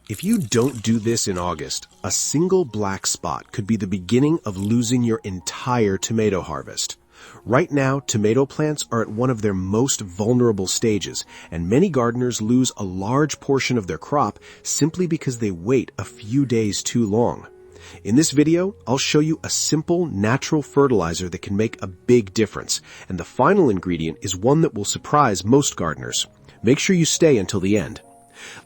If you don't do this in August, a single black spot could be the beginning of losing your entire tomato harvest. Right now, tomato plants are at one of their most vulnerable stages, and many gardeners lose a large portion of their crop simply because they wait a few days too long. In this video, I'll show you a simple, natural fertilizer that can make a big difference, and the final ingredient is one that will surprise most gardeners. Make sure you stay until the end.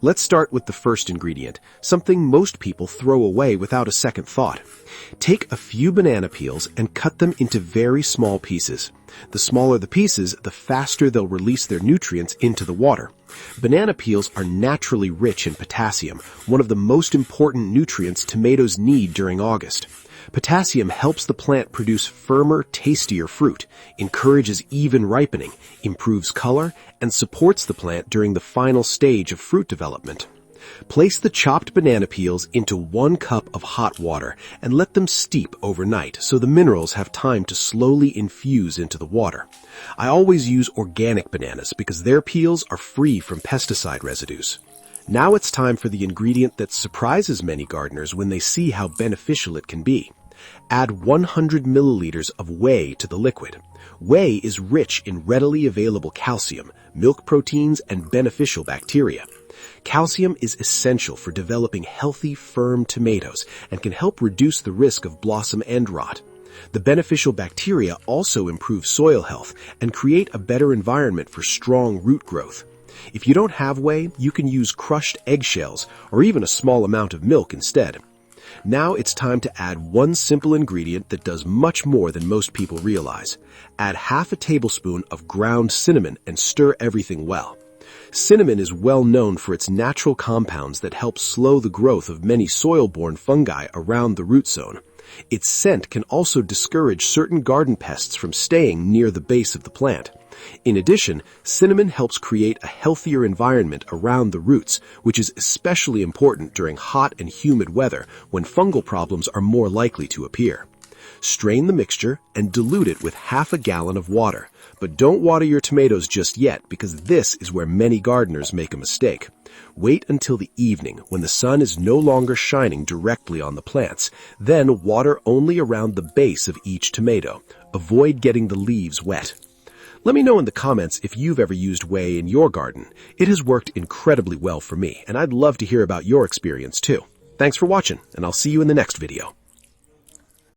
Let's start with the first ingredient, something most people throw away without a second thought. Take a few banana peels and cut them into very small pieces. The smaller the pieces, the faster they'll release their nutrients into the water. Banana peels are naturally rich in potassium, one of the most important nutrients tomatoes need during August. Potassium helps the plant produce firmer, tastier fruit, encourages even ripening, improves color, and supports the plant during the final stage of fruit development. Place the chopped banana peels into 1 cup of hot water and let them steep overnight so the minerals have time to slowly infuse into the water. I always use organic bananas because their peels are free from pesticide residues. Now it's time for the ingredient that surprises many gardeners when they see how beneficial it can be. Add 100 milliliters of whey to the liquid. Whey is rich in readily available calcium, milk proteins, and beneficial bacteria. Calcium is essential for developing healthy, firm tomatoes and can help reduce the risk of blossom end rot. The beneficial bacteria also improve soil health and create a better environment for strong root growth. If you don't have whey, you can use crushed eggshells or even a small amount of milk instead. Now it's time to add one simple ingredient that does much more than most people realize. Add half a tablespoon of ground cinnamon and stir everything well. Cinnamon is well known for its natural compounds that help slow the growth of many soil-borne fungi around the root zone. Its scent can also discourage certain garden pests from staying near the base of the plant. In addition, cinnamon helps create a healthier environment around the roots, which is especially important during hot and humid weather when fungal problems are more likely to appear. Strain the mixture and dilute it with half a gallon of water. But don't water your tomatoes just yet because this is where many gardeners make a mistake. Wait until the evening when the sun is no longer shining directly on the plants. Then water only around the base of each tomato. Avoid getting the leaves wet. Let me know in the comments if you've ever used whey in your garden. It has worked incredibly well for me, and I'd love to hear about your experience too. Thanks for watching, and I'll see you in the next video.